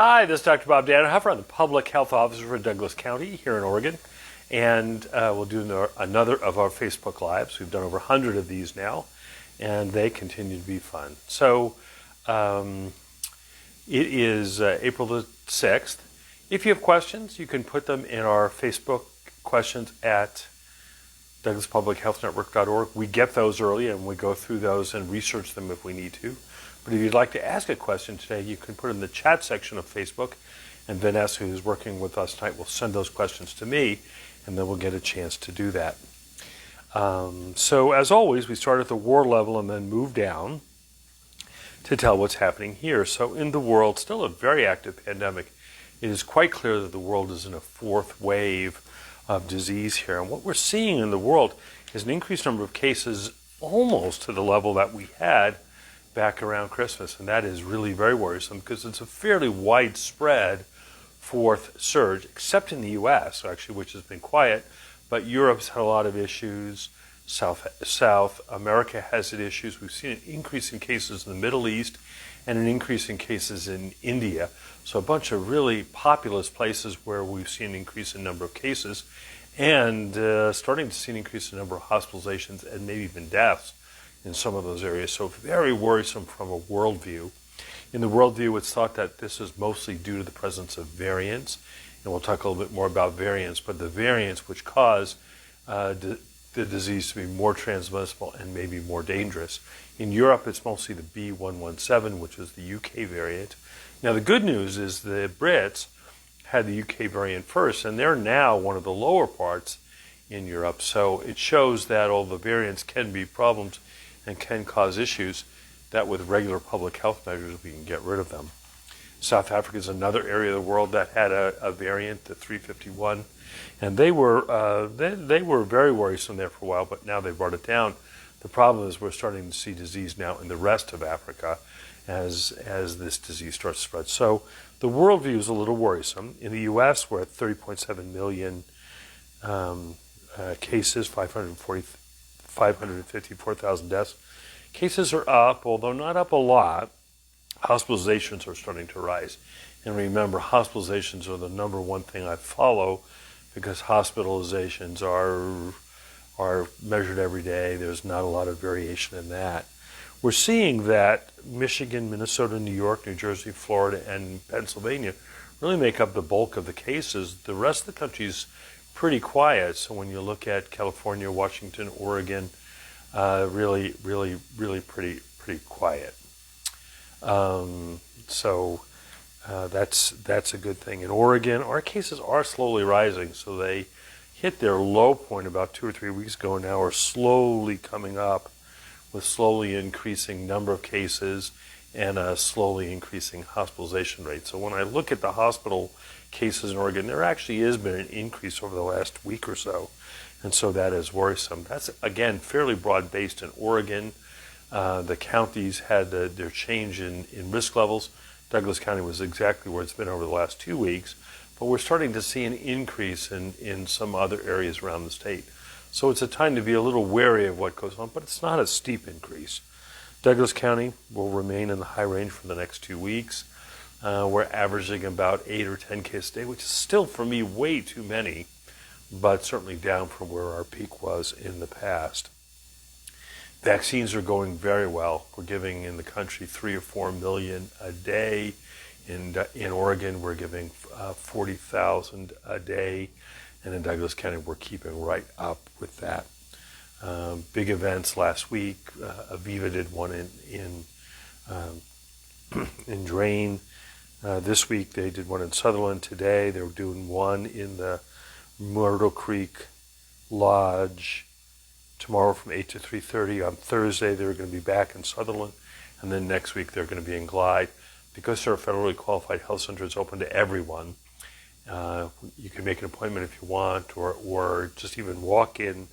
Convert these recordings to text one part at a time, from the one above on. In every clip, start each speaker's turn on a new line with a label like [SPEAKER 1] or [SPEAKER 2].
[SPEAKER 1] Hi, this is Dr. Bob Dannenhofer. I'm the Public Health Officer for Douglas County here in Oregon. And we'll do another of our Facebook Lives. We've done over 100 of these now, and they continue to be fun. So it is April the 6th. If you have questions, you can put them in our Facebook questions at DouglasPublicHealthNetwork.org. We get those early, and we go through those and research them if we need to. But if you'd like to ask a question today, you can put it in the chat section of Facebook, and Vanessa, who's working with us tonight, will send those questions to me, and then we'll get a chance to do that. So as always, we start at the world level and then move down to tell what's happening here. So in the world, still a very active pandemic. It is quite clear that the world is in a fourth wave of disease here. And what we're seeing in the world is an increased number of cases almost to the level that we had back around Christmas. And that is really very worrisome because it's a fairly widespread fourth surge, except in the U.S., actually, which has been quiet. But Europe's had a lot of issues. South America has had issues. We've seen an increase in cases in the Middle East and an increase in cases in India. So a bunch of really populous places where we've seen an increase in number of cases and starting to see an increase in number of hospitalizations and maybe even deaths in some of those areas. So very worrisome from a worldview. In the worldview, it's thought that this is mostly due to the presence of variants. And we'll talk a little bit more about variants, but the variants which cause the disease to be more transmissible and maybe more dangerous. In Europe, it's mostly the B.1.1.7, which is the UK variant. Now, the good news is the Brits had the UK variant first, and they're now one of the lower parts in Europe. So it shows that all the variants can be problems and can cause issues, that with regular public health measures, we can get rid of them. South Africa is another area of the world that had a variant, the 351, and they were very worrisome there for a while, but now they've brought it down. The problem is we're starting to see disease now in the rest of Africa as this disease starts to spread. So the worldview is a little worrisome. In the U.S., we're at 30.7 million cases, 554,000 deaths. Cases are up, although not up a lot. Hospitalizations are starting to rise. And remember, hospitalizations are the number one thing I follow because hospitalizations are measured every day. There's not a lot of variation in that. We're seeing that Michigan, Minnesota, New York, New Jersey, Florida, and Pennsylvania really make up the bulk of the cases. The rest of the country is pretty quiet. So when you look at California, Washington, Oregon, really pretty quiet. So that's a good thing. In Oregon, our cases are slowly rising. So they hit their low point about 2 or 3 weeks ago, and now are slowly coming up with slowly increasing number of cases and a slowly increasing hospitalization rate. So when I look at the hospital cases in Oregon, there actually has been an increase over the last week or so. And so that is worrisome. That's, again, fairly broad-based in Oregon. The counties had their change in risk levels. Douglas County was exactly where it's been over the last 2 weeks. But we're starting to see an increase in some other areas around the state. So it's a time to be a little wary of what goes on, but it's not a steep increase. Douglas County will remain in the high range for the next 2 weeks. We're averaging about 8 or 10 cases a day, which is still, for me, way too many, but certainly down from where our peak was in the past. Vaccines are going very well. We're giving in the country 3 or 4 million a day. In Oregon, we're giving 40,000 a day. And in Douglas County, we're keeping right up with that. Big events last week. Aviva did one in Drain. This week, they did one in Sutherland. Today, they're doing one in the Myrtle Creek Lodge. Tomorrow from 8 to 3:30. On Thursday, they're going to be back in Sutherland. And then next week, they're going to be in Glide. Because they're a federally qualified health center, it's open to everyone. You can make an appointment if you want, or just even walk in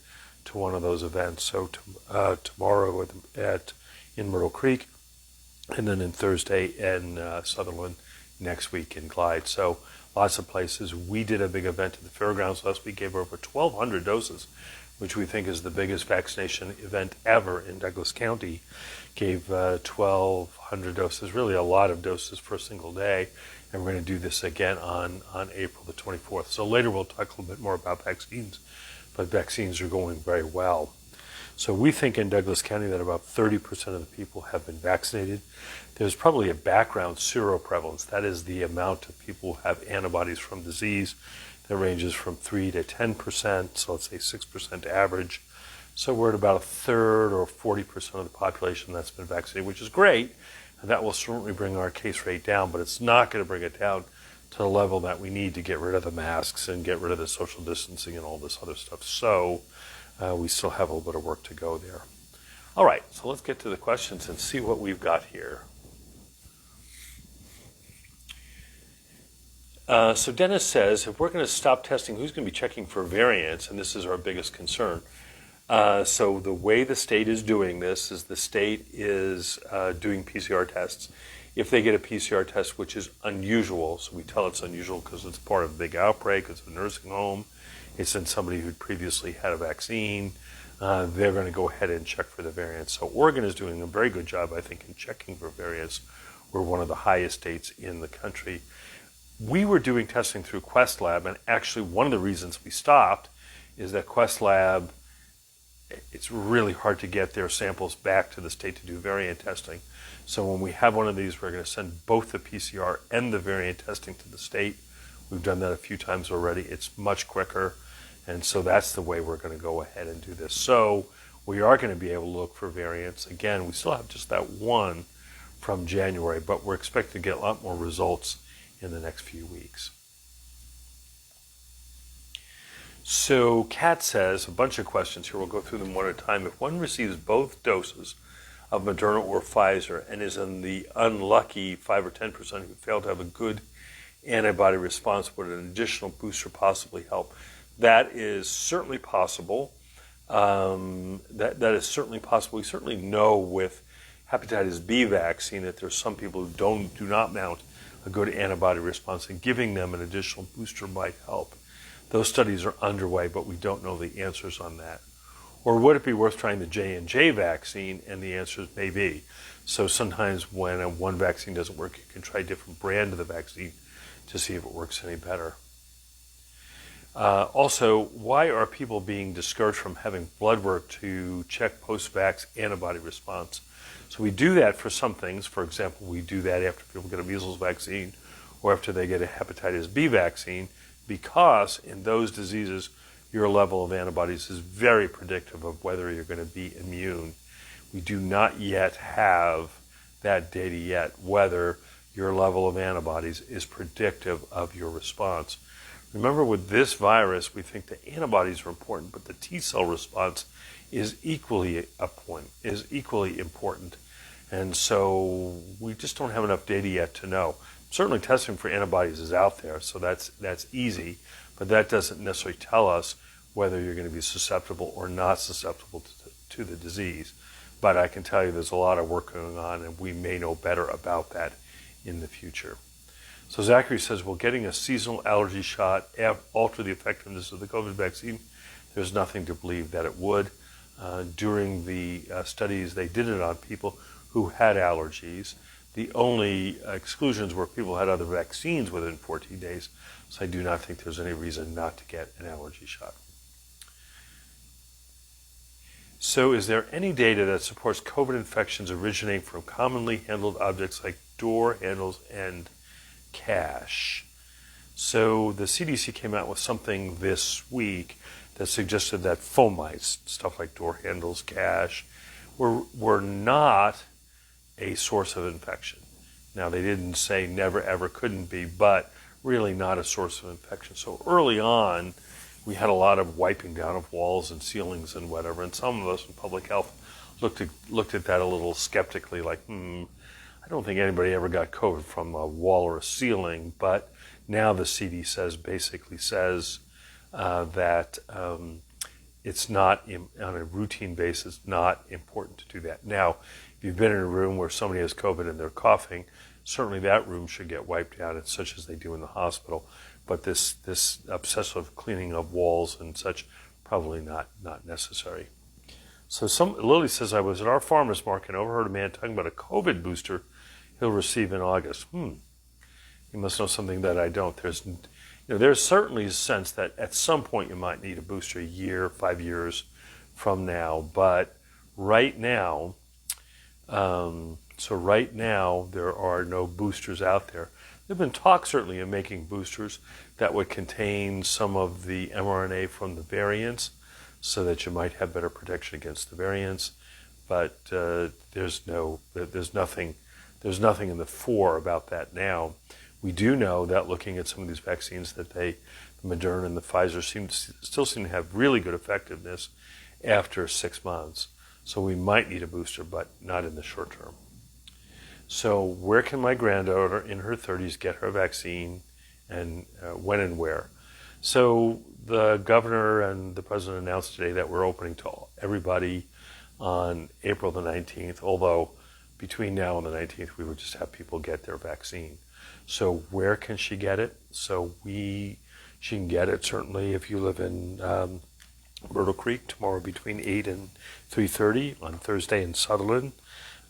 [SPEAKER 1] to one of those events. So tomorrow in Myrtle Creek, and then in Thursday in Sutherland, next week in Glide. So lots of places. We did a big event at the fairgrounds last week, gave over 1,200 doses, which we think is the biggest vaccination event ever in Douglas County. gave 1,200 doses, really a lot of doses for a single day, and we're going to do this again on April the 24th. So later we'll talk a little bit more about vaccines, but vaccines are going very well. So we think in Douglas County that about 30% of the people have been vaccinated. There's probably a background seroprevalence. That is the amount of people who have antibodies from disease that ranges from 3 to 10%, so let's say 6% average. So we're at about a third or 40% of the population that's been vaccinated, which is great, and that will certainly bring our case rate down, but it's not going to bring it down to the level that we need to get rid of the masks and get rid of the social distancing and all this other stuff. So we still have a little bit of work to go there. All right, so let's get to the questions and see what we've got here. So Dennis says, if we're going to stop testing, who's going to be checking for variants? And this is our biggest concern. So the way the state is doing this is the state is doing PCR tests. If they get a PCR test, which is unusual, so we tell it's unusual because it's part of a big outbreak, it's a nursing home, it's in somebody who'd previously had a vaccine, they're going to go ahead and check for the variants. So Oregon is doing a very good job, I think, in checking for variants. We're one of the highest states in the country. We were doing testing through Quest Lab, and actually one of the reasons we stopped is that Quest Lab, it's really hard to get their samples back to the state to do variant testing. So when we have one of these, we're going to send both the PCR and the variant testing to the state. We've done that a few times already. It's much quicker, and so that's the way we're going to go ahead and do this. So we are going to be able to look for variants. Again, we still have just that one from January, but we're expecting to get a lot more results in the next few weeks. So Kat says, a bunch of questions here, we'll go through them one at a time. If one receives both doses of Moderna or Pfizer and is in the unlucky 5 or 10% who fail to have a good antibody response, would an additional booster possibly help? That is certainly possible. That is certainly possible. We certainly know with hepatitis B vaccine that there's some people who do not mount a good antibody response, and giving them an additional booster might help. Those studies are underway, but we don't know the answers on that. Or would it be worth trying the J&J vaccine? And the answer is maybe. So sometimes when one vaccine doesn't work, you can try a different brand of the vaccine to see if it works any better. Also, why are people being discouraged from having blood work to check post-vax antibody response? So we do that for some things. For example, we do that after people get a measles vaccine or after they get a hepatitis B vaccine, because in those diseases, your level of antibodies is very predictive of whether you're going to be immune. We do not yet have that data yet, whether your level of antibodies is predictive of your response. Remember, with this virus, we think the antibodies are important, but the T cell response is equally important. And so we just don't have enough data yet to know. Certainly testing for antibodies is out there, so that's easy, but that doesn't necessarily tell us whether you're going to be susceptible or not susceptible to the disease. But I can tell you there's a lot of work going on, and we may know better about that in the future. So Zachary says, will getting a seasonal allergy shot alter the effectiveness of the COVID vaccine? There's nothing to believe that it would. During the studies, they did it on people who had allergies. The only exclusions were people who had other vaccines within 14 days, so I do not think there's any reason not to get an allergy shot. So is there any data that supports COVID infections originating from commonly handled objects like door handles and cash? So the CDC came out with something this week that suggested that fomites, stuff like door handles, cash, were not a source of infection. Now, they didn't say never ever couldn't be, but really not a source of infection. So early on, we had a lot of wiping down of walls and ceilings and whatever, and some of us in public health looked at that a little skeptically, like, I don't think anybody ever got COVID from a wall or a ceiling, but now the CDC basically says that it's not, on a routine basis, not important to do that. Now, if you've been in a room where somebody has COVID and they're coughing, certainly that room should get wiped out, and such as they do in the hospital. But this obsessive cleaning of walls and such, probably not necessary. So Lily says, I was at our farmer's market and overheard a man talking about a COVID booster he'll receive in August. He must know something that I don't. There's certainly a sense that at some point you might need a booster, a year, 5 years from now. But right now, right now there are no boosters out there. There've been talk certainly of making boosters that would contain some of the mRNA from the variants, so that you might have better protection against the variants. But there's nothing in the fore about that now. We do know that looking at some of these vaccines that the Moderna and the Pfizer still seem to have really good effectiveness after 6 months. So we might need a booster, but not in the short term. So where can my granddaughter in her 30s get her vaccine, and when and where? So the governor and the president announced today that we're opening to everybody on April the 19th, although between now and the 19th we would just have people get their vaccine. So where can she get it? She can get it certainly if you live in Myrtle Creek tomorrow between 8 and 3:30, on Thursday in Sutherland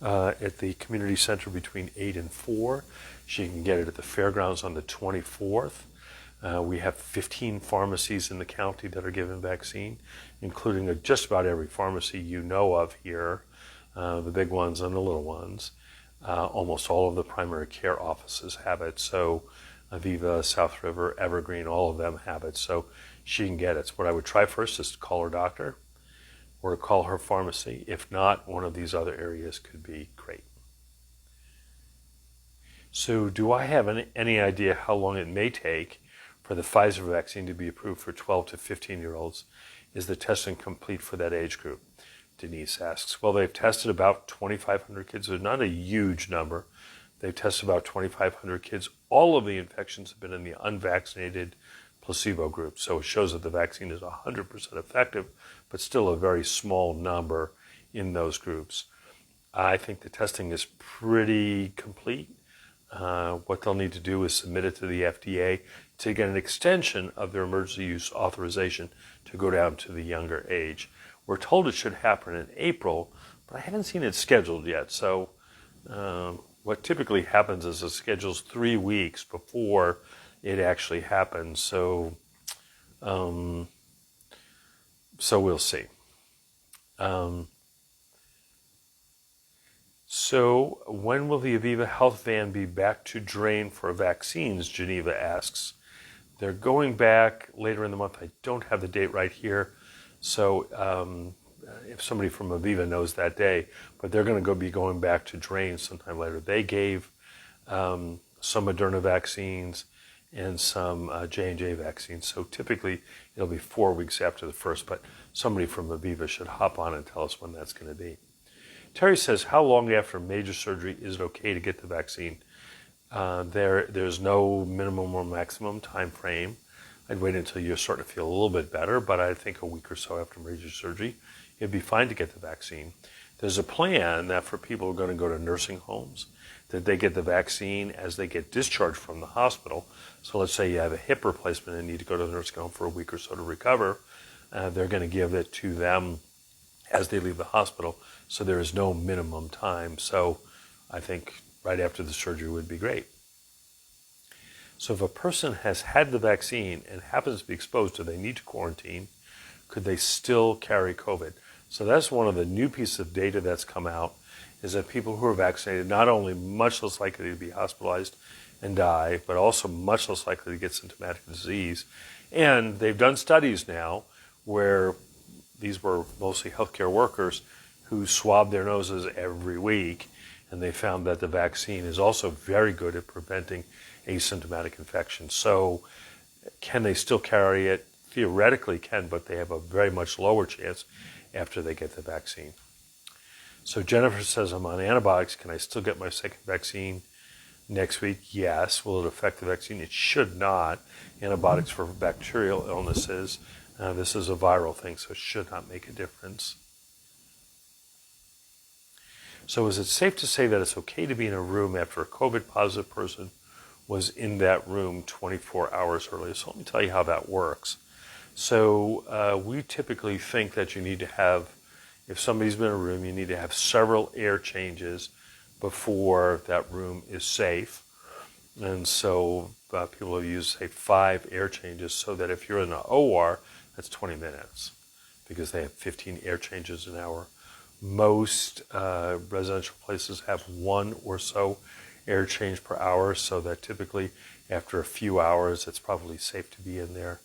[SPEAKER 1] at the community center between 8 and 4. She can get it at the fairgrounds on the 24th. We have 15 pharmacies in the county that are giving vaccine, including just about every pharmacy you know of here, the big ones and the little ones. Almost all of the primary care offices have it. So Aviva, South River, Evergreen, all of them have it. So she can get it. So what I would try first is to call her doctor or to call her pharmacy. If not, one of these other areas could be great. So do I have any idea how long it may take for the Pfizer vaccine to be approved for 12 to 15-year-olds? Is the testing complete for that age group? Denise asks. Well, they've tested about 2,500 kids. There's not a huge number. They've tested about 2,500 kids. All of the infections have been in the unvaccinated placebo group. So it shows that the vaccine is 100% effective, but still a very small number in those groups. I think the testing is pretty complete. What they'll need to do is submit it to the FDA to get an extension of their emergency use authorization to go down to the younger age. We're told it should happen in April, but I haven't seen it scheduled yet. So what typically happens is it schedules 3 weeks before it actually happens. So we'll see. So when will the Aviva Health van be back to drain for vaccines? Geneva asks. They're going back later in the month. I don't have the date right here. So if somebody from Aviva knows that day, but they're going to be going back to drain sometime later. They gave some Moderna vaccines and some J&J vaccines. So typically it'll be 4 weeks after the first, but somebody from Aviva should hop on and tell us when that's going to be. Terry says, how long after major surgery is it okay to get the vaccine? There's no minimum or maximum time frame. I'd wait until you're starting to feel a little bit better, but I think a week or so after major surgery, it'd be fine to get the vaccine. There's a plan that for people who are going to go to nursing homes, that they get the vaccine as they get discharged from the hospital. So let's say you have a hip replacement and need to go to the nursing home for a week or so to recover. They're going to give it to them as they leave the hospital. So there is no minimum time. So I think right after the surgery would be great. So if a person has had the vaccine and happens to be exposed, do they need to quarantine? Could they still carry COVID? So that's one of the new pieces of data that's come out, is that people who are vaccinated not only much less likely to be hospitalized and die, but also much less likely to get symptomatic disease. And they've done studies now where these were mostly healthcare workers who swabbed their noses every week, and they found that the vaccine is also very good at preventing asymptomatic infection. So can they still carry it? Theoretically can, but they have a very much lower chance after they get the vaccine. So Jennifer says, I'm on antibiotics. Can I still get my second vaccine next week? Yes. Will it affect the vaccine? It should not. Antibiotics for bacterial illnesses. This is a viral thing, so it should not make a difference. So is it safe to say that it's okay to be in a room after a COVID positive person was in that room 24 hours earlier? So let me tell you how that works. So we typically think that you need to have If somebody's been in a room, you need to have several air changes before that room is safe. And so people have used, say, 5 air changes so that if you're in an OR, that's 20 minutes because they have 15 air changes an hour. Most residential places have 1 or so air change per hour, so that typically after a few hours it's probably safe to be in there.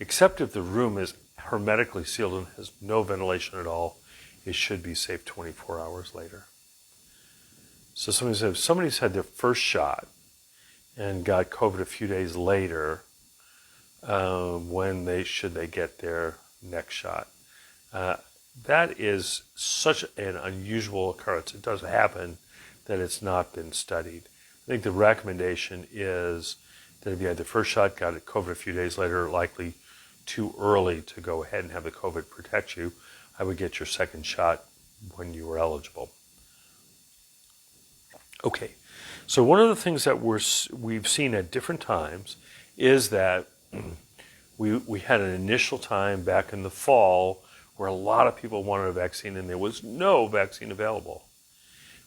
[SPEAKER 1] Except if the room is hermetically sealed and has no ventilation at all, it should be safe 24 hours later. So somebody's had their first shot and got COVID a few days later, when should they get their next shot? That is such an unusual occurrence. It does happen that it's not been studied. I think the recommendation is that if you had the first shot, got COVID a few days later, likely too early to go ahead and have the COVID protect you, I would get your second shot when you were eligible. Okay, so one of the things that we've seen at different times is that we had an initial time back in the fall where a lot of people wanted a vaccine and there was no vaccine available.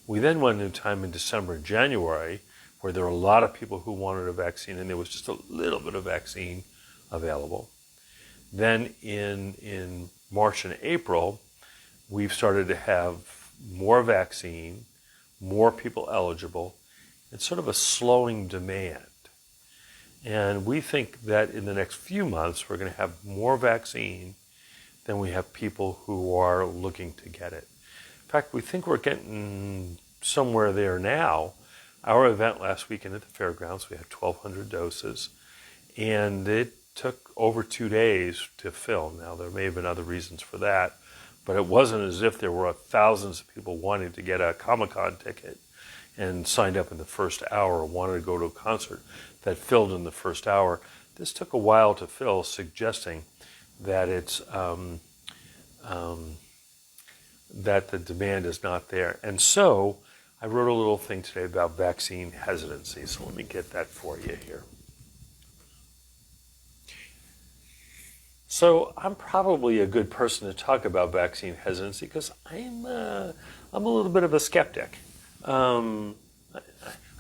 [SPEAKER 1] We then went into time in December and January where there were a lot of people who wanted a vaccine and there was just a little bit of vaccine available. Then in March and April, we've started to have more vaccine, more people eligible, and sort of a slowing demand. And we think that in the next few months, we're going to have more vaccine than we have people who are looking to get it. In fact, we think we're getting somewhere there now. Our event last weekend at the fairgrounds, we had 1,200 doses, and it took over 2 days to fill. Now, there may have been other reasons for that, but it wasn't as if there were thousands of people wanting to get a Comic-Con ticket and signed up in the first hour or wanted to go to a concert that filled in the first hour. This took a while to fill, suggesting that it's that the demand is not there. And so I wrote a little thing today about vaccine hesitancy. So let me get that for you here. So I'm probably a good person to talk about vaccine hesitancy because I'm a little bit of a skeptic. I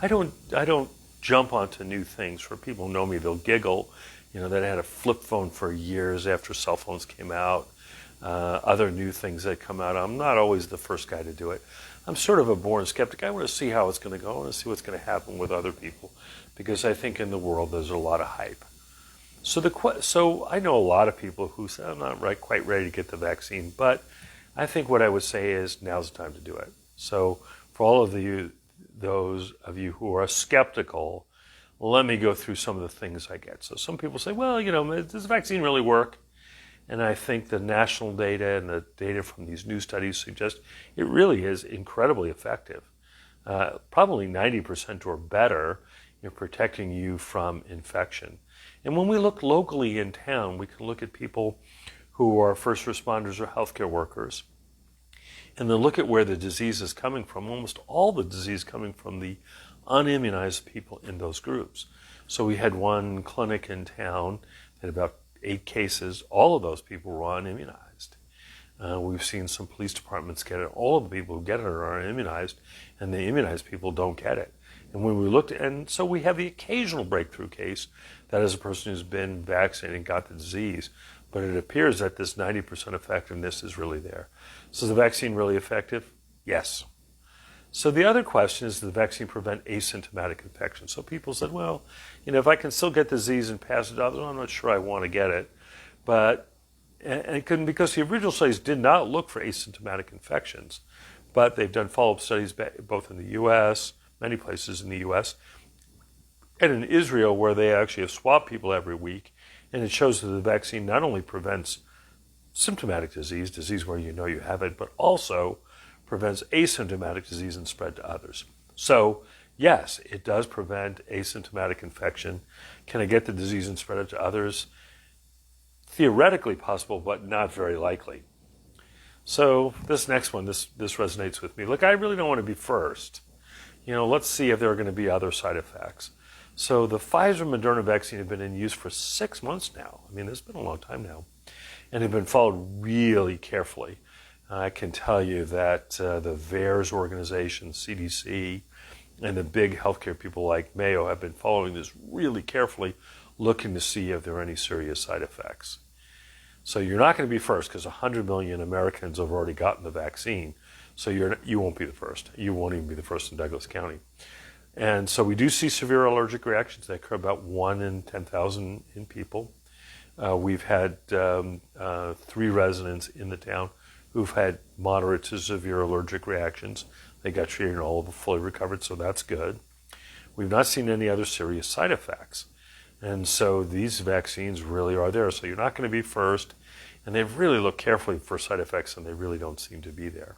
[SPEAKER 1] don't jump onto new things. For people who know me, they'll giggle. You know, that I had a flip phone for years after cell phones came out. Other new things that come out. I'm not always the first guy to do it. I'm sort of a born skeptic. I want to see how it's going to go. I want to see what's going to happen with other people because I think in the world there's a lot of hype. So I know a lot of people who say, I'm not quite ready to get the vaccine, but I think what I would say is now's the time to do it. So for all of those of you who are skeptical, let me go through some of the things I get. So some people say, well, you know, does the vaccine really work? And I think the national data and the data from these new studies suggest it really is incredibly effective. Probably 90% or better in protecting you from infection. And when we look locally in town, we can look at people who are first responders or healthcare workers and then look at where the disease is coming from. Almost all the disease coming from the unimmunized people in those groups. So we had one clinic in town that had about 8 cases. All of those people were unimmunized. We've seen some police departments get it. All of the people who get it are immunized, and the immunized people don't get it. And when we looked, and so we have the occasional breakthrough case that is a person who's been vaccinated and got the disease, but it appears that this 90% effectiveness is really there. So is the vaccine really effective? Yes. So the other question is, does the vaccine prevent asymptomatic infection? So people said, well, you know, if I can still get the disease and pass it to others, I'm not sure I want to get it. But, and it couldn't, because the original studies did not look for asymptomatic infections, but they've done follow-up studies both in the U.S., many places in the U.S., and in Israel, where they actually have swabbed people every week, and it shows that the vaccine not only prevents symptomatic disease where you know you have it, but also prevents asymptomatic disease and spread to others. So, yes, it does prevent asymptomatic infection. Can I get the disease and spread it to others? Theoretically possible, but not very likely. So this next one, this resonates with me. Look, I really don't want to be first. You know, let's see if there are going to be other side effects. So the Pfizer-Moderna vaccine have been in use for 6 months now. I mean, it's been a long time now. And have been followed really carefully. I can tell you that the VAERS organization, CDC, and the big healthcare people like Mayo have been following this really carefully, looking to see if there are any serious side effects. So you're not going to be first because 100 million Americans have already gotten the vaccine. So you won't be the first. You won't even be the first in Douglas County. And so we do see severe allergic reactions. They occur about 1 in 10,000 in people. We've had 3 residents in the town who've had moderate to severe allergic reactions. They got treated and all of them fully recovered, so that's good. We've not seen any other serious side effects. And so these vaccines really are there. So you're not going to be first. And they've really looked carefully for side effects, and they really don't seem to be there.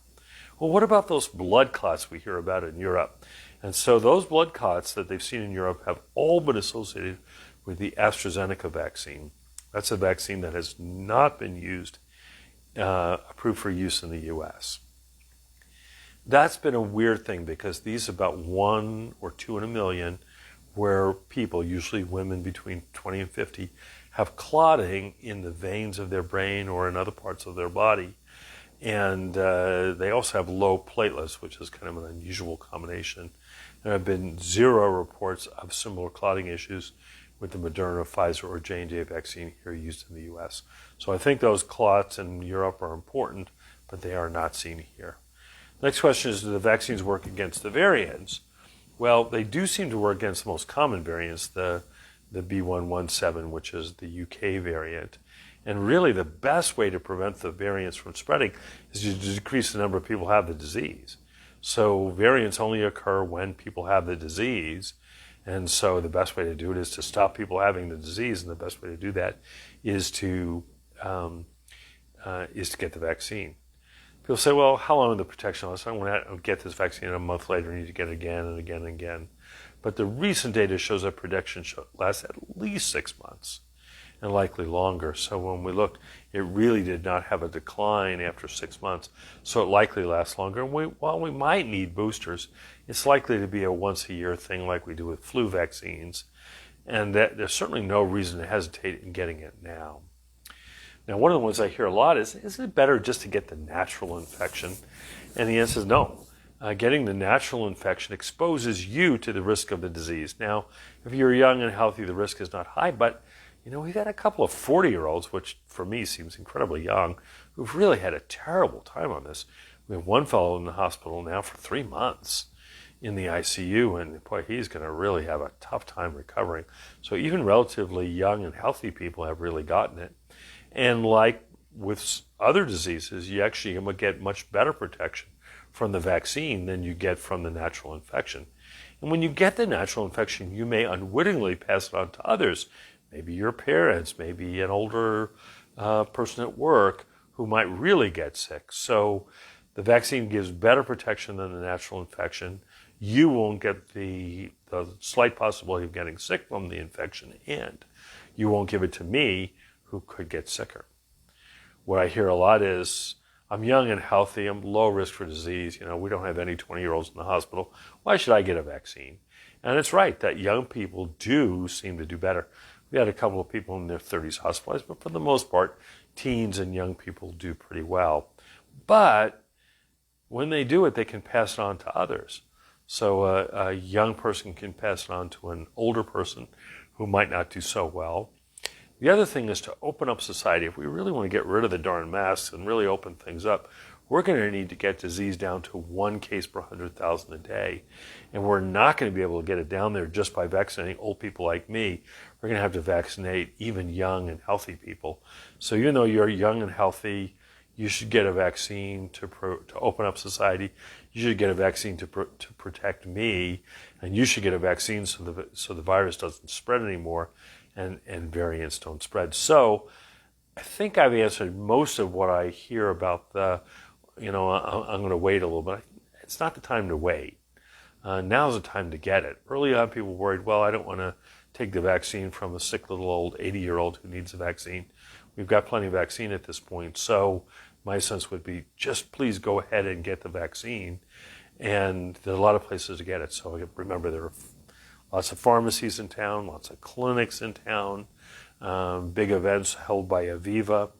[SPEAKER 1] Well, what about those blood clots we hear about in Europe? And so those blood clots that they've seen in Europe have all been associated with the AstraZeneca vaccine. That's a vaccine that has not been used, approved for use in the U.S. That's been a weird thing because these about 1 or 2 in a million where people, usually women between 20 and 50, have clotting in the veins of their brain or in other parts of their body. And they also have low platelets, which is kind of an unusual combination. There have been 0 reports of similar clotting issues with the Moderna, Pfizer, or J&J vaccine here used in the U.S. So I think those clots in Europe are important, but they are not seen here. Next question is, do the vaccines work against the variants? Well, they do seem to work against the most common variants, the B117, which is the UK variant. And really the best way to prevent the variants from spreading is to decrease the number of people who have the disease. So variants only occur when people have the disease. And so the best way to do it is to stop people having the disease. And the best way to do that is to get the vaccine. People say, well, how long is the protection last? I'm going to get this vaccine and a month later I need to get it again and again and again. But the recent data shows that protection lasts at least 6 months and likely longer. So when we looked, it really did not have a decline after 6 months. So it likely lasts longer. And while we might need boosters, it's likely to be a once-a-year thing like we do with flu vaccines. And there's certainly no reason to hesitate in getting it now. Now, one of the ones I hear a lot is, isn't it better just to get the natural infection? And the answer is no. Getting the natural infection exposes you to the risk of the disease. Now, if you're young and healthy, the risk is not high, but we've had a couple of 40-year-olds, which for me seems incredibly young, who've really had a terrible time on this. We have one fellow in the hospital now for 3 months in the ICU, and boy, he's going to really have a tough time recovering. So even relatively young and healthy people have really gotten it. And like with other diseases, you actually get much better protection from the vaccine than you get from the natural infection. And when you get the natural infection, you may unwittingly pass it on to others. Maybe your parents, maybe an older person at work who might really get sick. So the vaccine gives better protection than the natural infection. You won't get the slight possibility of getting sick from the infection, and you won't give it to me, who could get sicker. What I hear a lot is, I'm young and healthy, I'm low risk for disease, we don't have any 20-year-olds in the hospital, why should I get a vaccine? And it's right that young people do seem to do better. We had a couple of people in their 30s hospitalized, but for the most part, teens and young people do pretty well. But when they do it, they can pass it on to others. So a young person can pass it on to an older person who might not do so well. The other thing is to open up society. If we really want to get rid of the darn masks and really open things up, we're going to need to get disease down to 1 case per 100,000 a day. And we're not going to be able to get it down there just by vaccinating old people like me. We're going to have to vaccinate even young and healthy people. So even though you're young and healthy, you should get a vaccine to open up society. You should get a vaccine to protect me. And you should get a vaccine so the virus doesn't spread anymore. And variants don't spread. So I think I've answered most of what I hear about I'm going to wait a little bit. It's not the time to wait. Now's the time to get it. Early on, people worried, well, I don't want to take the vaccine from a sick little old 80-year-old who needs a vaccine. We've got plenty of vaccine at this point. So my sense would be just please go ahead and get the vaccine. And there are a lot of places to get it. So remember, there are lots of pharmacies in town, lots of clinics in town, big events held by Aviva.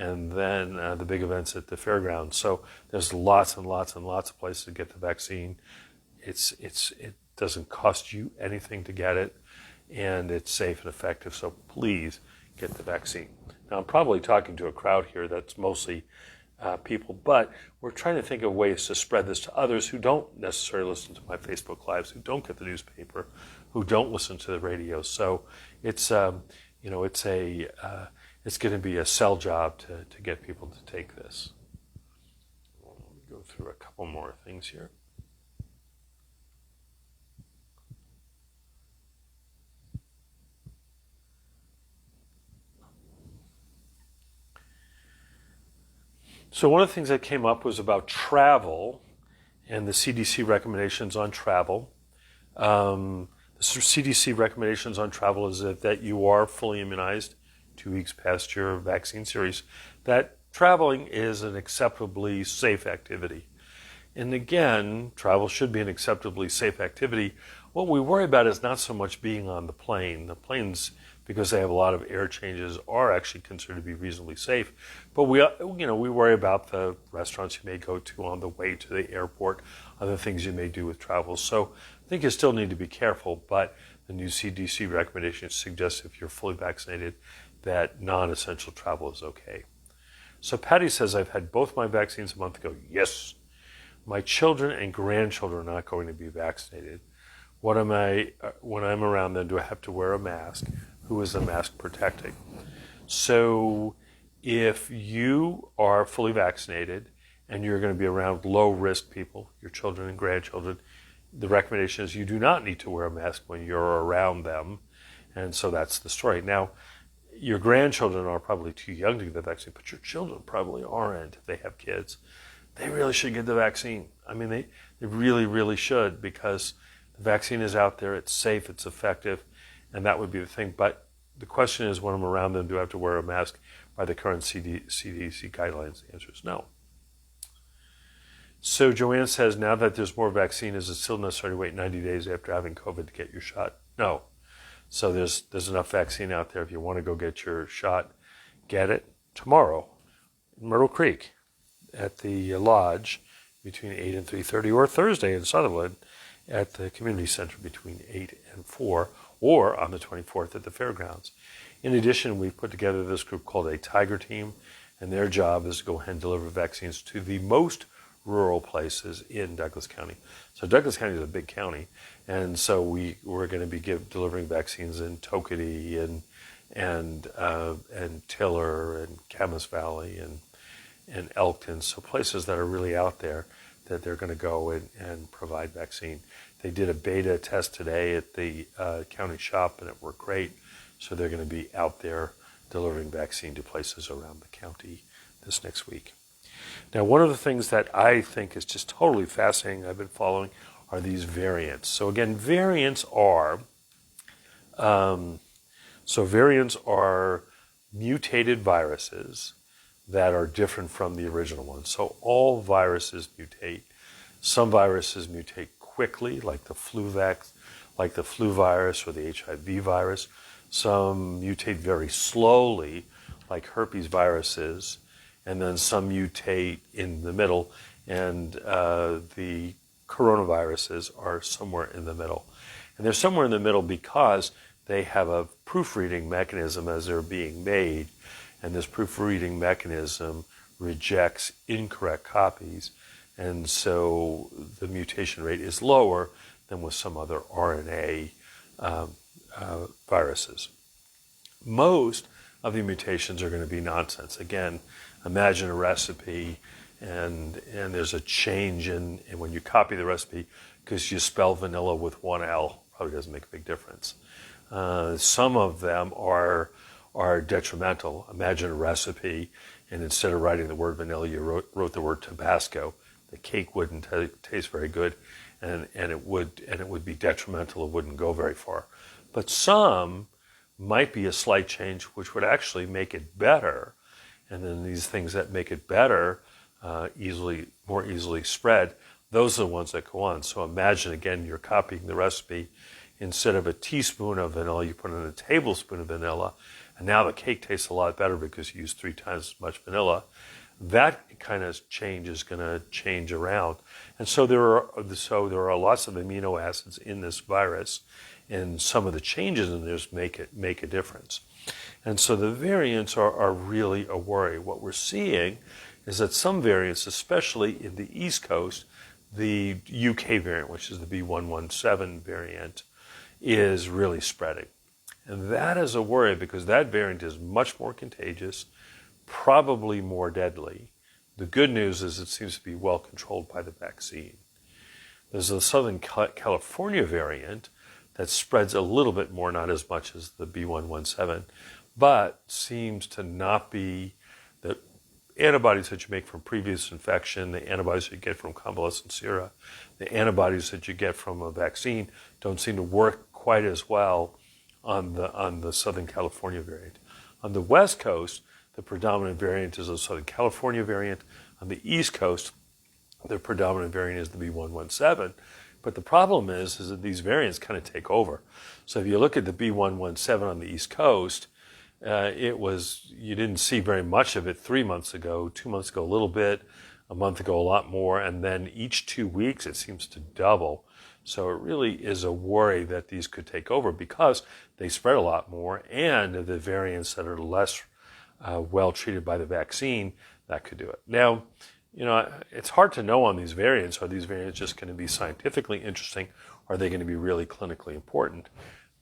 [SPEAKER 1] and then the big events at the fairgrounds. So there's lots and lots and lots of places to get the vaccine. It doesn't cost you anything to get it, and it's safe and effective. So please get the vaccine. Now I'm probably talking to a crowd here that's mostly people, but we're trying to think of ways to spread this to others who don't necessarily listen to my Facebook Lives, who don't get the newspaper, who don't listen to the radio. So it's it's going to be a sell job to get people to take this. Let me go through a couple more things here. So one of the things that came up was about travel and the CDC recommendations on travel. The CDC recommendations on travel is that you are fully immunized 2 weeks past your vaccine series, that traveling is an acceptably safe activity. And again, travel should be an acceptably safe activity. What we worry about is not so much being on the plane. The planes, because they have a lot of air changes, are actually considered to be reasonably safe. But we worry about the restaurants you may go to on the way to the airport, other things you may do with travel. So I think you still need to be careful, but the new CDC recommendations suggest if you're fully vaccinated that non-essential travel is okay. So Patty says, I've had both my vaccines a month ago. Yes. My children and grandchildren are not going to be vaccinated. When I'm around them, do I have to wear a mask? Who is the mask protecting? So if you are fully vaccinated and you're going to be around low-risk people, your children and grandchildren, the recommendation is you do not need to wear a mask when you're around them. And so that's the story. Now, your grandchildren are probably too young to get the vaccine, but your children probably aren't if they have kids. They really should get the vaccine. I mean, they really, really should, because the vaccine is out there, it's safe, it's effective, and that would be the thing. But the question is, when I'm around them, do I have to wear a mask by the current CDC guidelines? The answer is no. So Joanne says, now that there's more vaccine, is it still necessary to wait 90 days after having COVID to get your shot? No. So there's enough vaccine out there. If you want to go get your shot, get it tomorrow in Myrtle Creek at the lodge between 8 and 3:30, or Thursday in Sutherland at the community center between 8 and 4, or on the 24th at the fairgrounds. In addition, we've put together this group called a Tiger Team, and their job is to go ahead and deliver vaccines to the most rural places in Douglas County. So Douglas County is a big county, and so we're going to be delivering vaccines in Toketee and Tiller and Camas Valley and Elkton, so places that are really out there that they're going to go and provide vaccine. They did a beta test today at the county shop, and it worked great. So they're going to be out there delivering vaccine to places around the county this next week. Now, one of the things that I think is just totally fascinating, I've been following, are these variants. So again, variants are mutated viruses that are different from the original ones. So all viruses mutate. Some viruses mutate quickly, like the flu virus or the HIV virus. Some mutate very slowly, like herpes viruses, and then some mutate in the middle, and the coronaviruses are somewhere in the middle. And they're somewhere in the middle because they have a proofreading mechanism as they're being made, and this proofreading mechanism rejects incorrect copies, and so the mutation rate is lower than with some other RNA viruses. Most of the mutations are going to be nonsense. Again, imagine a recipe and there's a change in when you copy the recipe because you spell vanilla with one L. Probably doesn't make a big difference. Some of them are detrimental. Imagine a recipe and instead of writing the word vanilla, you wrote the word Tabasco. The cake wouldn't taste very good, and it would be detrimental. It wouldn't go very far. But some might be a slight change, which would actually make it better. And then these things that make it better, more easily spread, those are the ones that go on. So imagine, again, you're copying the recipe instead of a teaspoon of vanilla, you put in a tablespoon of vanilla, and now the cake tastes a lot better because you use 3 times as much vanilla. That kind of change is going to change around. And so there are lots of amino acids in this virus, and some of the changes in this make a difference. And so the variants are really a worry. What we're seeing is that some variants, especially in the East Coast, the UK variant, which is the B.1.1.7 variant, is really spreading. And that is a worry because that variant is much more contagious, probably more deadly. The good news is it seems to be well controlled by the vaccine. There's a Southern California variant that spreads a little bit more, not as much as the B.1.1.7, but seems to not be the antibodies that you make from previous infection, the antibodies that you get from convalescent sera, the antibodies that you get from a vaccine don't seem to work quite as well on the Southern California variant. On the West Coast, the predominant variant is the Southern California variant. On the East Coast, the predominant variant is the B.1.1.7. But the problem is that these variants kind of take over. So if you look at the B.1.1.7 on the East Coast, you didn't see very much of it 3 months ago, 2 months ago a little bit, a month ago a lot more, and then each 2 weeks it seems to double. So it really is a worry that these could take over because they spread a lot more, and the variants that are less well treated by the vaccine, that could do it. Now, it's hard to know on these variants. Are these variants just going to be scientifically interesting? Or are they going to be really clinically important?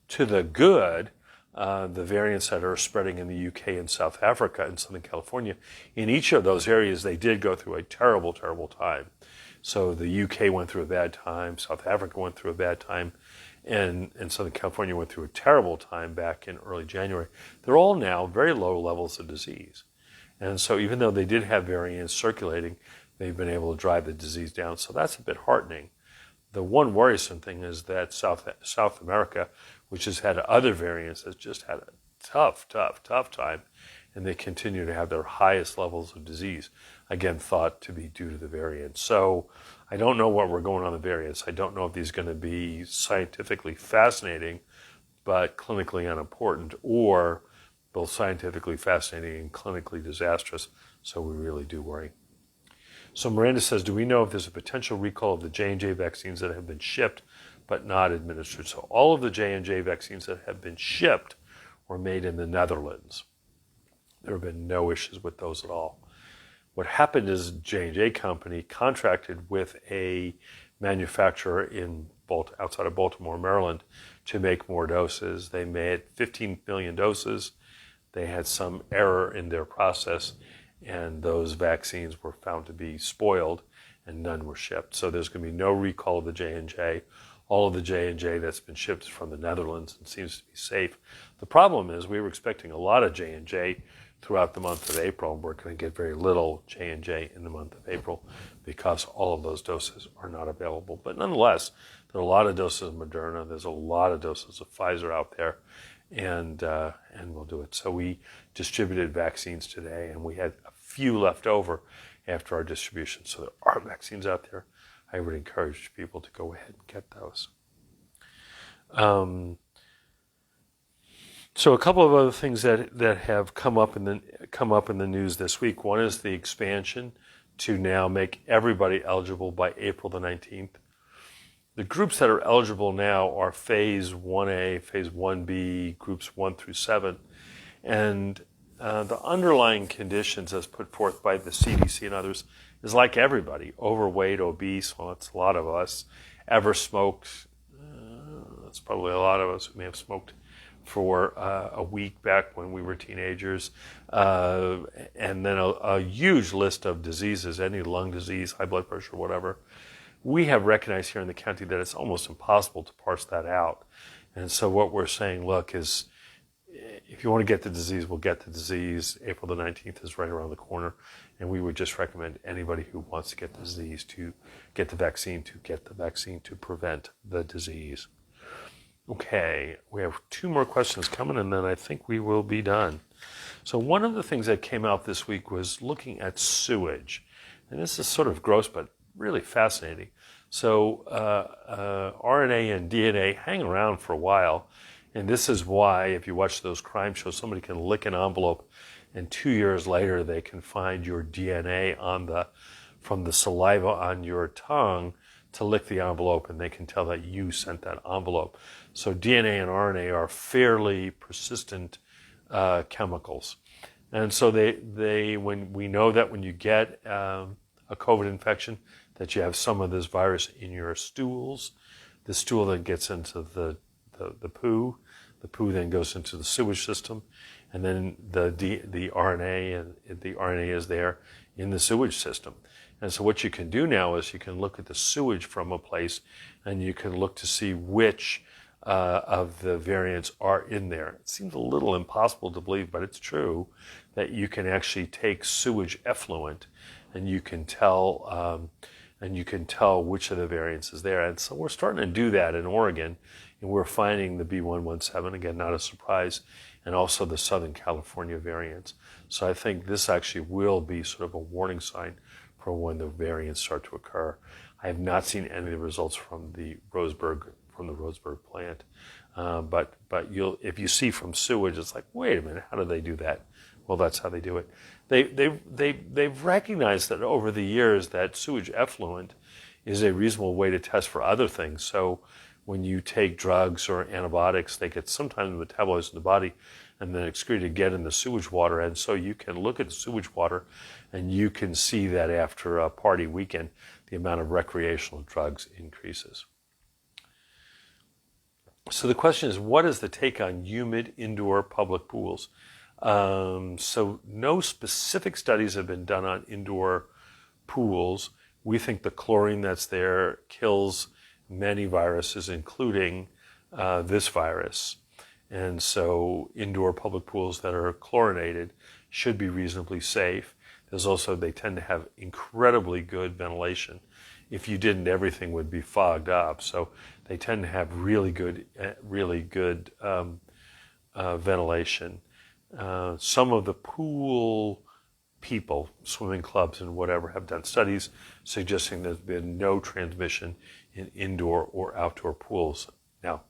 [SPEAKER 1] To the good, the variants that are spreading in the UK and South Africa and Southern California, in each of those areas, they did go through a terrible, terrible time. So the UK went through a bad time, South Africa went through a bad time, and Southern California went through a terrible time back in early January. They're all now very low levels of disease. And so even though they did have variants circulating, they've been able to drive the disease down. So that's a bit heartening. The one worrisome thing is that South America, which has had other variants, has just had a tough time, and they continue to have their highest levels of disease, again, thought to be due to the variants. So I don't know what we're going on the variants. I don't know if these are going to be scientifically fascinating, but clinically unimportant, or both scientifically fascinating and clinically disastrous. So we really do worry. So Miranda says, do we know if there's a potential recall of the J&J vaccines that have been shipped but not administered? So all of the J&J vaccines that have been shipped were made in the Netherlands. There have been no issues with those at all. What happened is J&J company contracted with a manufacturer outside of Baltimore, Maryland, to make more doses. They made 15 million doses. They had some error in their process, and those vaccines were found to be spoiled, and none were shipped. So there's going to be no recall of the J&J. All of the J&J that's been shipped is from the Netherlands and seems to be safe. The problem is we were expecting a lot of J&J throughout the month of April, and we're going to get very little J&J in the month of April because all of those doses are not available. But nonetheless, there are a lot of doses of Moderna. There's a lot of doses of Pfizer out there, and we'll do it. So we distributed vaccines today, and we had a few left over after our distribution. So there are vaccines out there. I would encourage people to go ahead and get those. So a couple of other things that have come up in the news this week. One is the expansion to now make everybody eligible by April the 19th. The groups that are eligible now are Phase 1A, Phase 1B, Groups 1 through 7. And the underlying conditions as put forth by the CDC and others is like everybody: overweight, obese, well, that's a lot of us, ever smoked, that's probably a lot of us who may have smoked for a week back when we were teenagers, and then a huge list of diseases, any lung disease, high blood pressure, whatever. We have recognized here in the county that it's almost impossible to parse that out. And so what we're saying, look, is if you want to get the disease, we'll get the disease. April the 19th is right around the corner, and we would just recommend anybody who wants to get the disease to get the vaccine to prevent the disease. Okay, we have 2 more questions coming, and then I think we will be done. So one of the things that came out this week was looking at sewage. And this is sort of gross, but really fascinating. So RNA and DNA hang around for a while, and this is why, if you watch those crime shows, somebody can lick an envelope, and 2 years later they can find your DNA from the saliva on your tongue to lick the envelope, and they can tell that you sent that envelope. So DNA and RNA are fairly persistent chemicals, and so when we know that when you get a COVID infection, that you have some of this virus in your stools. The stool then gets into the poo. The poo then goes into the sewage system, and then the RNA and the RNA is there in the sewage system. And so what you can do now is you can look at the sewage from a place, and you can look to see which of the variants are in there. It seems a little impossible to believe, but it's true that you can actually take sewage effluent, and you can tell which of the variants is there. And so we're starting to do that in Oregon, and we're finding the B117, again, not a surprise, and also the Southern California variants. So I think this actually will be sort of a warning sign for when the variants start to occur. I have not seen any of the results from the Roseburg plant, but if you see from sewage, it's like, wait a minute, how do they do that? Well, that's how they do it. They've recognized that over the years that sewage effluent is a reasonable way to test for other things. So when you take drugs or antibiotics, they get sometimes metabolized in the body and then excreted again in the sewage water. And so you can look at the sewage water and you can see that after a party weekend, the amount of recreational drugs increases. So the question is, what is the take on humid indoor public pools? So no specific studies have been done on indoor pools. We think the chlorine that's there kills many viruses, including this virus. And so indoor public pools that are chlorinated should be reasonably safe. They tend to have incredibly good ventilation. If you didn't, everything would be fogged up. So they tend to have really good ventilation. Some of the pool people, swimming clubs and whatever, have done studies suggesting there's been no transmission in indoor or outdoor pools. Now,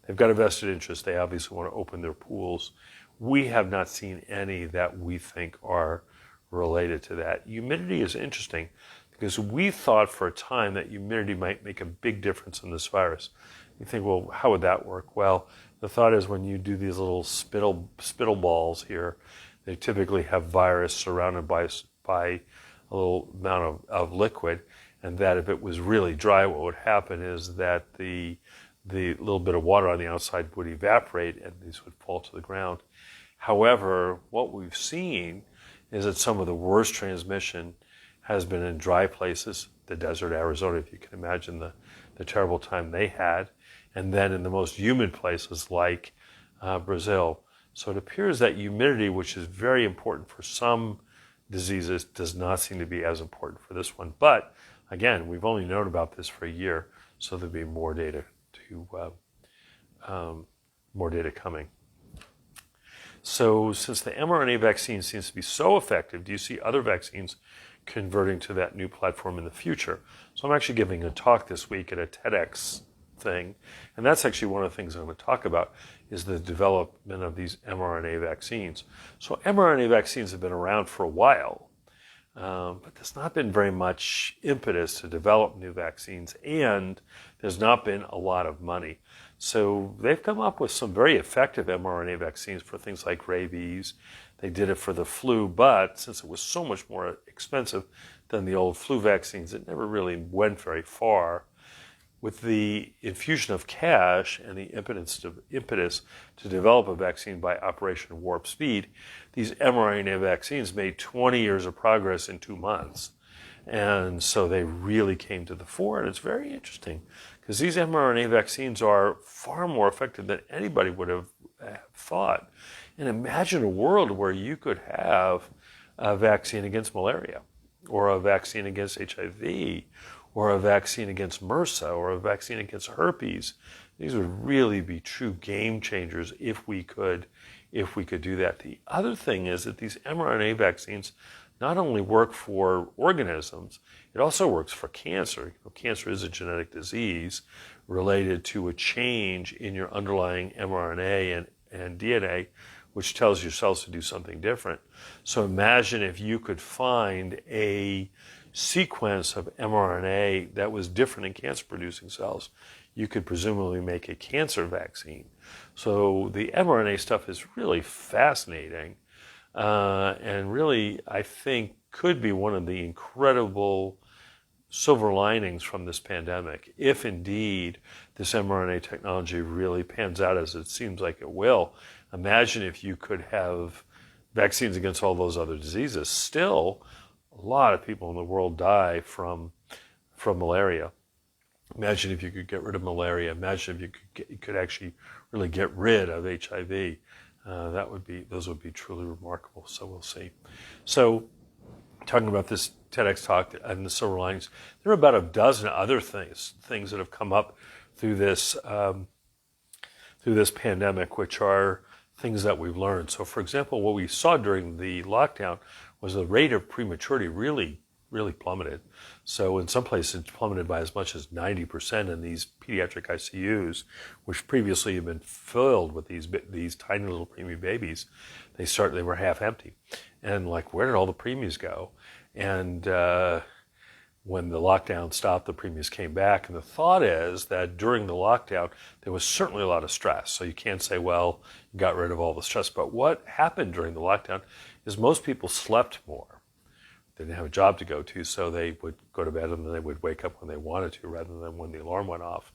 [SPEAKER 1] they've got a vested interest. They obviously want to open their pools. We have not seen any that we think are related to that. Humidity is interesting because we thought for a time that humidity might make a big difference in this virus. You think, well, how would that work? Well, the thought is when you do these little spittle balls here, they typically have virus surrounded by a little amount of liquid, and that if it was really dry, what would happen is that the little bit of water on the outside would evaporate and these would fall to the ground. However, what we've seen is that some of the worst transmission has been in dry places, the desert Arizona, if you can imagine the terrible time they had, and then in the most humid places like Brazil. So it appears that humidity, which is very important for some diseases, does not seem to be as important for this one. But again, we've only known about this for a year, so there'll be more data coming. So since the mRNA vaccine seems to be so effective, do you see other vaccines converting to that new platform in the future? So I'm actually giving a talk this week at a TEDx thing, and that's actually one of the things I'm going to talk about is the development of these mRNA vaccines. So mRNA vaccines have been around for a while, but there's not been very much impetus to develop new vaccines, and there's not been a lot of money. So they've come up with some very effective mRNA vaccines for things like rabies. They did it for the flu, but since it was so much more expensive than the old flu vaccines, it never really went very far. With the infusion of cash and the impetus to develop a vaccine by Operation Warp Speed, these mRNA vaccines made 20 years of progress in 2 months. And so they really came to the fore, and it's very interesting because these mRNA vaccines are far more effective than anybody would have thought. And imagine a world where you could have a vaccine against malaria, or a vaccine against HIV, or a vaccine against MRSA, or a vaccine against herpes. These would really be true game changers if we could do that. The other thing is that these mRNA vaccines not only work for organisms, it also works for cancer. Cancer is a genetic disease related to a change in your underlying mRNA and DNA, which tells your cells to do something different. So imagine if you could find a sequence of mRNA that was different in cancer-producing cells. You could presumably make a cancer vaccine. So the mRNA stuff is really fascinating, and really, I think, could be one of the incredible silver linings from this pandemic, if indeed this mRNA technology really pans out as it seems like it will. Imagine if you could have vaccines against all those other diseases. Still, a lot of people in the world die from malaria. Imagine if you could get rid of malaria. Imagine if you could actually really get rid of HIV. Those would be truly remarkable. So we'll see. So, talking about this TEDx talk and the silver linings, there are about a dozen other things that have come up through this pandemic, which are things that we've learned. So, for example, what we saw during the lockdown was the rate of prematurity really plummeted. So in some places it plummeted by as much as 90% in these pediatric ICUs, which previously had been filled with these tiny little preemie babies. They were half empty. And like, where did all the preemies go? And when the lockdown stopped, the preemies came back. And the thought is that during the lockdown, there was certainly a lot of stress. So you can't say, well, you got rid of all the stress. But what happened during the lockdown is most people slept more. They didn't have a job to go to, so they would go to bed and then they would wake up when they wanted to rather than when the alarm went off.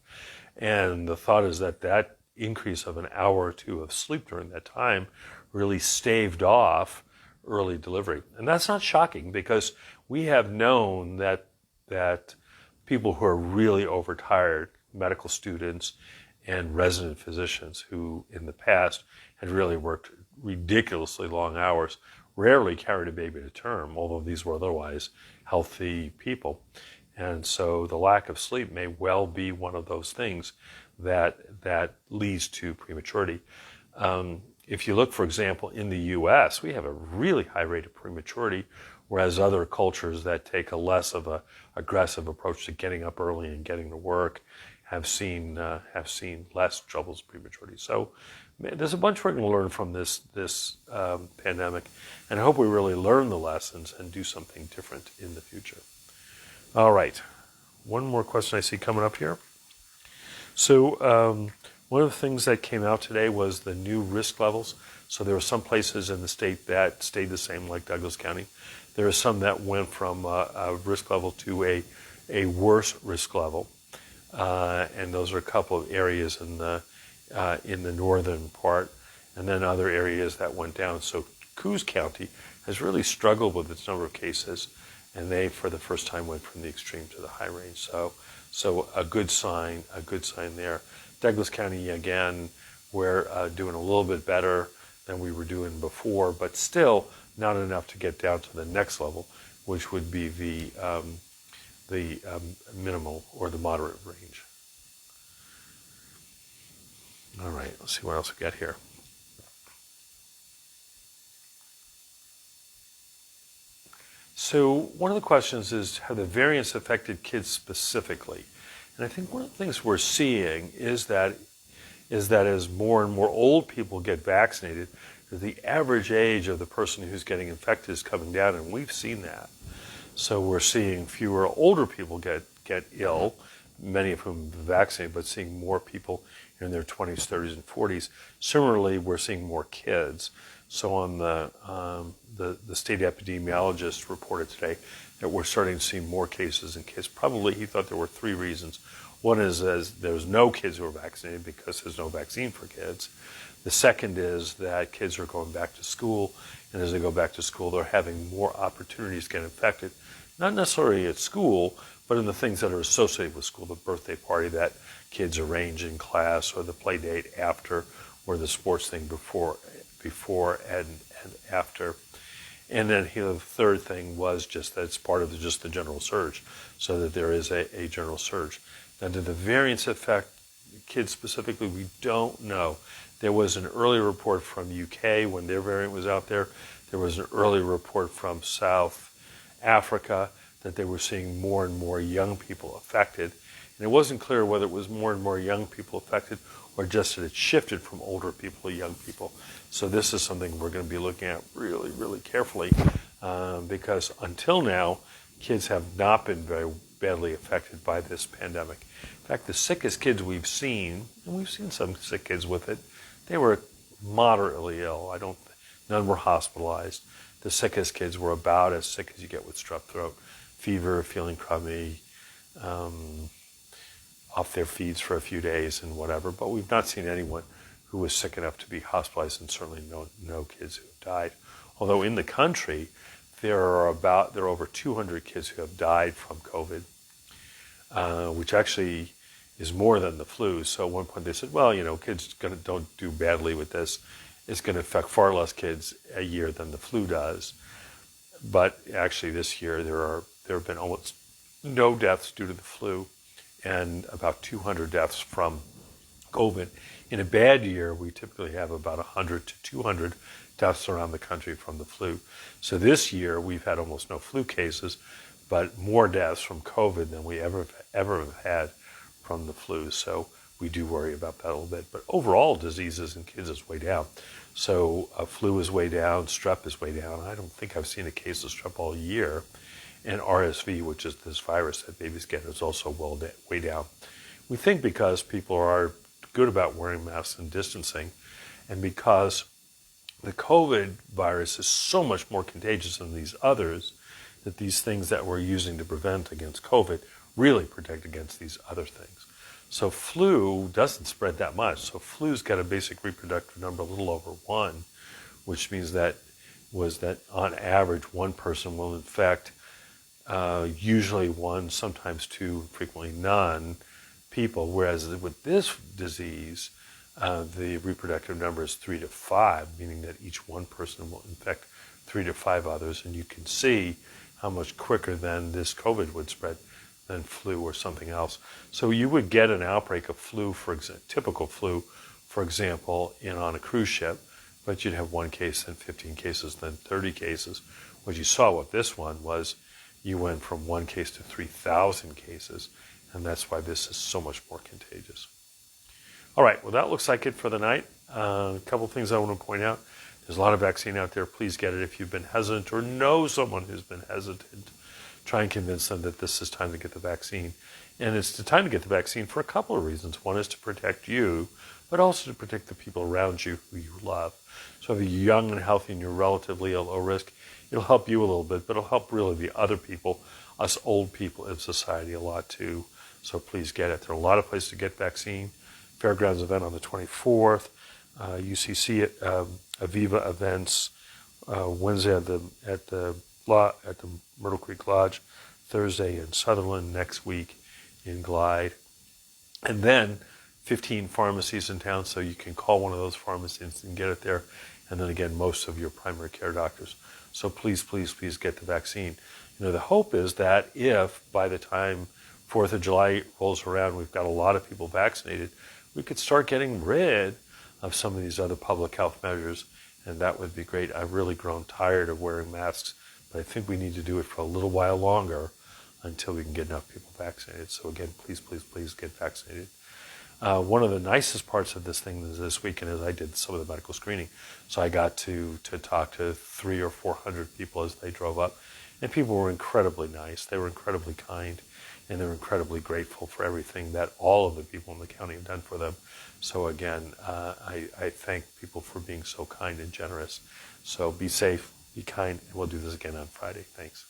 [SPEAKER 1] And the thought is that increase of an hour or two of sleep during that time really staved off early delivery. And that's not shocking, because we have known that people who are really overtired, medical students and resident physicians who in the past had really worked ridiculously long hours, rarely carried a baby to term, although these were otherwise healthy people. And so the lack of sleep may well be one of those things that leads to prematurity. If you look, for example, in the U.S., we have a really high rate of prematurity, whereas other cultures that take a less of a aggressive approach to getting up early and getting to work have seen less troubles with prematurity. So there's a bunch we're going to learn from this pandemic, and I hope we really learn the lessons and do something different in the future. All right, one more question I see coming up here. So one of the things that came out today was the new risk levels. So there were some places in the state that stayed the same, like Douglas County. There are some that went from a risk level to a worse risk level, and those are a couple of areas in the northern part, and then other areas that went down. So Coos County has really struggled with its number of cases, and they, for the first time, went from the extreme to the high range. So a good sign there. Douglas County, again, we're doing a little bit better than we were doing before, but still not enough to get down to the next level, which would be the minimal or the moderate range. All right, let's see what else we got here. So one of the questions is, have the variants affected kids specifically? And I think one of the things we're seeing is that as more and more old people get vaccinated, the average age of the person who's getting infected is coming down, and we've seen that. So we're seeing fewer older people get ill, many of whom are vaccinated, but seeing more people in their 20s, 30s, and 40s. Similarly, we're seeing more kids. So on the state epidemiologist reported today that we're starting to see more cases in kids. Probably he thought there were three reasons. One is there's no kids who are vaccinated because there's no vaccine for kids. The second is that kids are going back to school, and as they go back to school, they're having more opportunities to get infected, not necessarily at school, but in the things that are associated with school, the birthday party that kids arrange in class, or the play date after, or the sports thing before and after. And then the third thing was just that it's part of just the general surge, so that there is a general surge. Now, did the variants affect kids specifically? We don't know. There was an early report from UK when their variant was out there. There was an early report from South Africa that they were seeing more and more young people affected. And it wasn't clear whether it was more and more young people affected or just that it shifted from older people to young people. So this is something we're going to be looking at really, really carefully because until now, kids have not been very badly affected by this pandemic. In fact, the sickest kids we've seen, and we've seen some sick kids with it, they were moderately ill. None were hospitalized. The sickest kids were about as sick as you get with strep throat, fever, feeling crummy, off their feeds for a few days and whatever. But we've not seen anyone who was sick enough to be hospitalized, and certainly no kids who have died. Although in the country, there are over 200 kids who have died from COVID, which actually is more than the flu. So at one point they said, well, kids don't do badly with this. It's going to affect far less kids a year than the flu does. But actually this year there have been almost no deaths due to the flu and about 200 deaths from COVID. In a bad year, we typically have about 100 to 200 deaths around the country from the flu. So this year we've had almost no flu cases, but more deaths from COVID than we ever have had from the flu. So we do worry about that a little bit. But overall, diseases in kids is way down. So flu is way down, strep is way down. I don't think I've seen a case of strep all year. And RSV, which is this virus that babies get, is also way down. We think because people are good about wearing masks and distancing, and because the COVID virus is so much more contagious than these others, that these things that we're using to prevent against COVID really protect against these other things. So flu doesn't spread that much. So flu's got a basic reproductive number a little over 1, which means that on average, one person will infect usually 1, sometimes 2, frequently none people, whereas with this disease, the reproductive number is 3 to 5, meaning that each one person will infect 3 to 5 others, and you can see how much quicker than this COVID would spread than flu or something else. So you would get an outbreak of flu, typical flu, for example, on a cruise ship, but you'd have 1 case, then 15 cases, then 30 cases. What you saw with this one was you went from 1 case to 3,000 cases, and that's why this is so much more contagious. All right, well, that looks like it for the night. A couple of things I want to point out. There's a lot of vaccine out there. Please get it if you've been hesitant or know someone who's been hesitant. Try and convince them that this is time to get the vaccine. And it's the time to get the vaccine for a couple of reasons. One is to protect you, but also to protect the people around you who you love. So if you're young and healthy and you're relatively at low risk, it'll help you a little bit, but it'll help really the other people, us old people in society, a lot too. So please get it. There are a lot of places to get vaccine. Fairgrounds event on the 24th, UCC Aviva events Wednesday at the Myrtle Creek Lodge, Thursday in Sutherland, next week in Glide, and then 15 pharmacies in town, so you can call one of those pharmacies and get it there, and then again most of your primary care doctors. So please, please, please get the vaccine. The hope is that if by the time 4th of July rolls around, we've got a lot of people vaccinated, we could start getting rid of some of these other public health measures, and that would be great. I've really grown tired of wearing masks, but I think we need to do it for a little while longer until we can get enough people vaccinated. So again, please, please, please get vaccinated. One of the nicest parts of this thing this weekend is I did some of the medical screening. So I got to talk to 300 or 400 people as they drove up, and people were incredibly nice. They were incredibly kind, and they're incredibly grateful for everything that all of the people in the county have done for them. So again, I thank people for being so kind and generous. So be safe, be kind, and we'll do this again on Friday. Thanks.